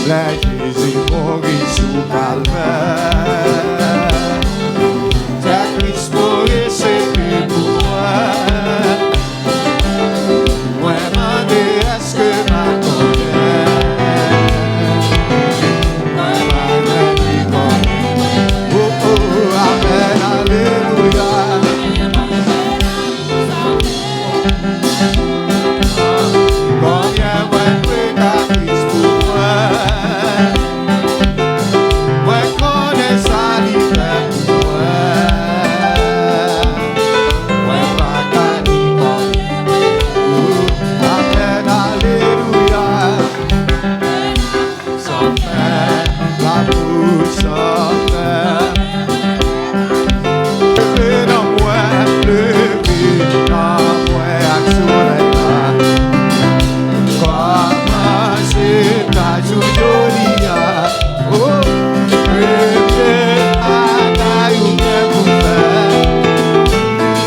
Là Jésus mourit sous calvaire. Ta Christ mourit c'est plus pour moi. Moi demande est-ce que ma connaît. Moi oh oh amen alléluia. Combien moi prie ta Christ pour moi. Moi connais sa liberté pour moi. Moi pas gagner amen alléluia. Sans fin, l'amour sans fin. Levé dans moi, levé dans moi, soleil là. Comment c'est ta jolie, oh, levé à ta une bouffée.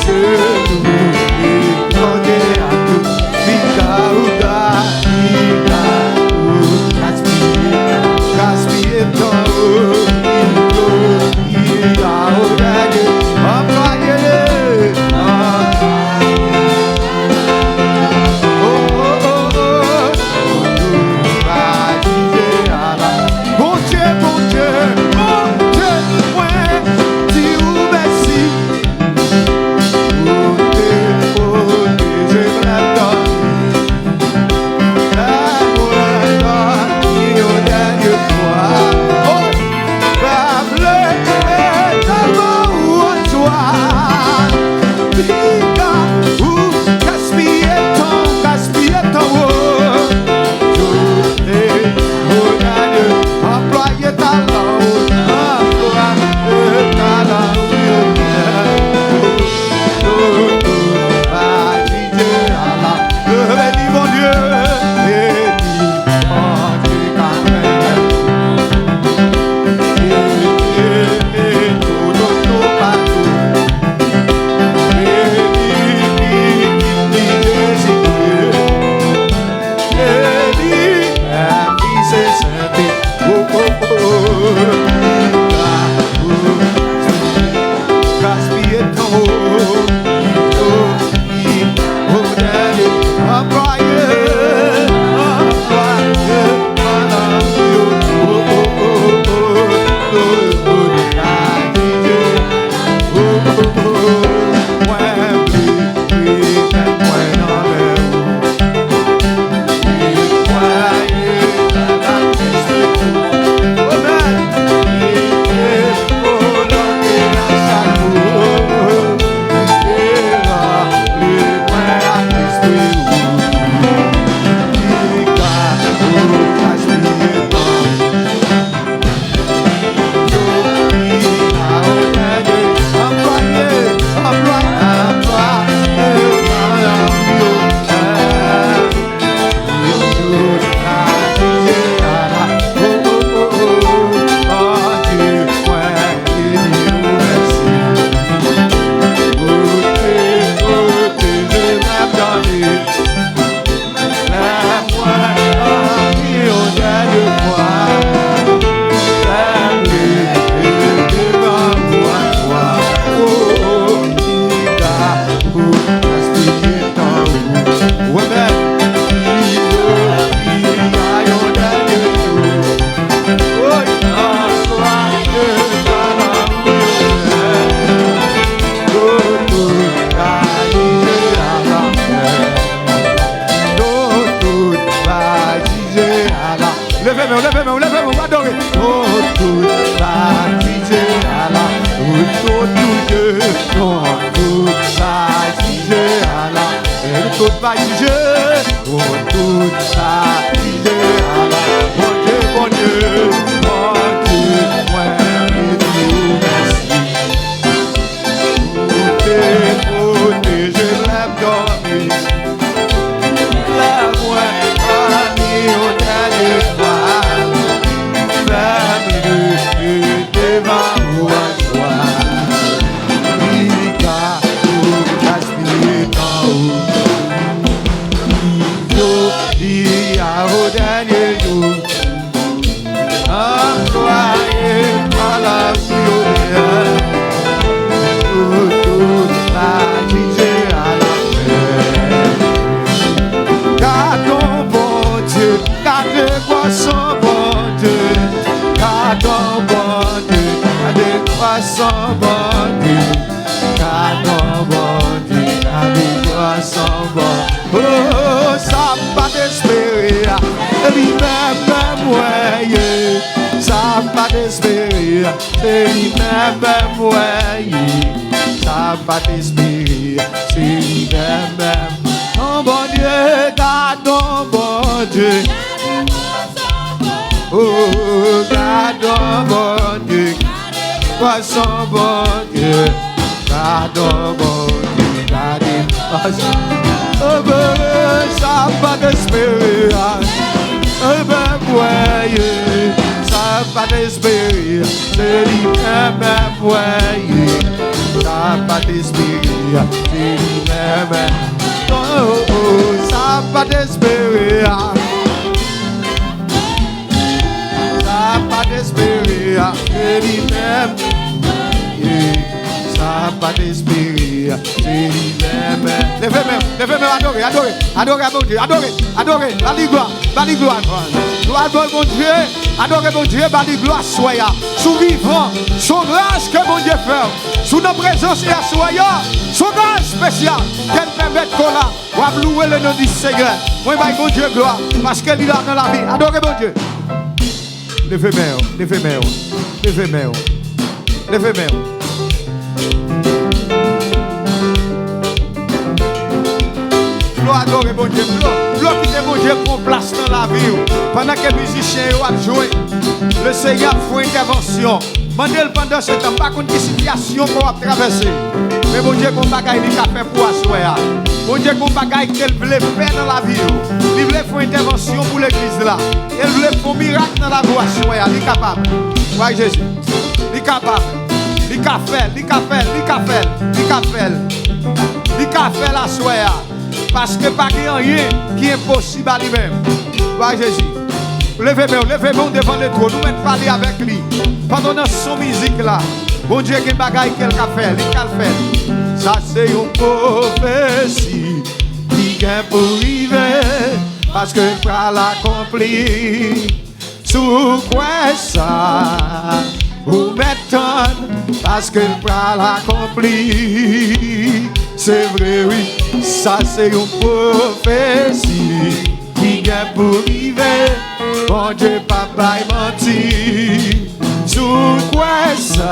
Je t'oublie, connais à tout, vita ou gaspiller ton Levez-moi, adorez. Oh, toute la vie à la, toute Dieu, oh, toute la vie à la, toute la vie, oh, toute la vie à la, mon Dieu, moi, et merci. Tout je lève dormi, la moi, ami, au dernier fois. Oh, ça pas d'espérer. Lui-même moyen. Ça pas d'espérer. C'est lui-même moyen. Ça pas d'espérer. C'est lui-même. Oh bon Dieu, garde oh bon Dieu. Oh, garde oh bon Dieu. Poisson bon Dieu. Garde oh bon Dieu. Garde oh ben, ça pas d'espérer. Oh ben, voyez. Ça pas d'espérer. C'est lui-même voyez. Ça pas d'espérer. C'est lui-même. Oh, ça pas d'espérer. Ça pas d'espérer. C'est lui-même. Ça pas d'espérer. C'est lui-même. Levez-moi, adorez mon Dieu, adorez, bali gloire, gloire mon Dieu, adorez mon Dieu, bali gloire, soya, sous vivant, son grâce que mon Dieu fait, sous nos présences et à soya, son grâce spéciale, qu'elle permet qu'on a, on va louer le nom du Seigneur, moi je mon Dieu gloire, parce qu'elle est là dans la vie, adorez mon Dieu. Levez-moi. Adorer mon Dieu, quitter mon Dieu pour place dans la vie. Pendant que les musiciens ont joué, le Seigneur fait intervention. Mandel pendant ce temps, pas contre situation qu'on va traverser. Mais mon Dieu, qu'on bagaille il a fait pour asseoir. Mon Dieu, qu'on bagaille qu'elle voulait faire dans la vie. Il voulait faire intervention pour l'église là. Elle voulait faire un miracle dans la voie asseoir. Il est capable. Ouais Jésus. Il est capable. Il fait la soirée. Parce que pas rien qui est impossible à lui-même. Ouais Jésus. Levez-moi devant le trône. Nous mettons parler avec lui. Pendant son musique là. Bon Dieu, qui bagaille qu'elle a fait. Il a fait. Ça c'est une prophétie qui vient pour arriver. Parce que pour l'accomplir. Sous quoi ça? Ou m'étonne. Parce que pour l'accomplir. C'est vrai, oui, ça c'est une prophétie qui vient pour arriver. Bon Dieu, papa, menti. Sous quoi ça?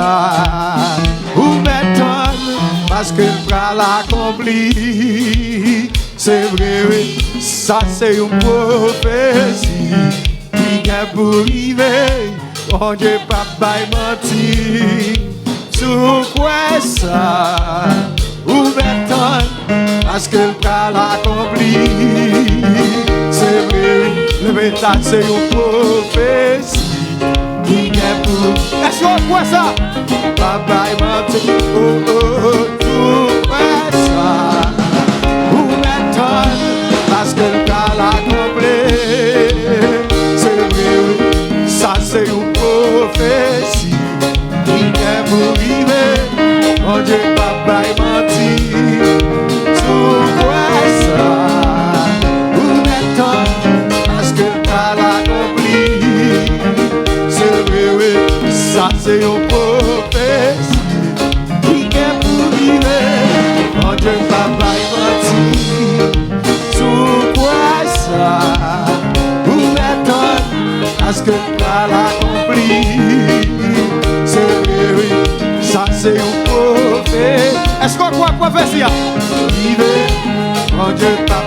Ou m'étonne, parce que pour l'accomplir. C'est vrai, oui, ça c'est une prophétie qui vient pour arriver. Bon Dieu, papa, menti. Sous quoi ça? Ou m'étonne, parce que le cas l'accomplit. C'est vrai, le métal c'est une prophétie qui vient pour. Est-ce qu'on voit ça? Papa est menti, tout ça. Ou m'étonne, parce que le cas l'accomplit. C'est vrai, ça c'est une prophétie qui vient pour arriver. Mon Dieu, papa est menti. Sous quoi ça? Ou m'étonne, parce que t'as l'accompli. C'est vrai, oui, ça c'est une prophétie qui vient pour arriver. Mon Dieu, papa est menti. Sous quoi ça? Ou m'étonne, parce que t'as l'accompli. C'est vrai, oui, ça c'est une prophétie. Est-ce qu'on croit prophétie? Vivez, mon Dieu, papa.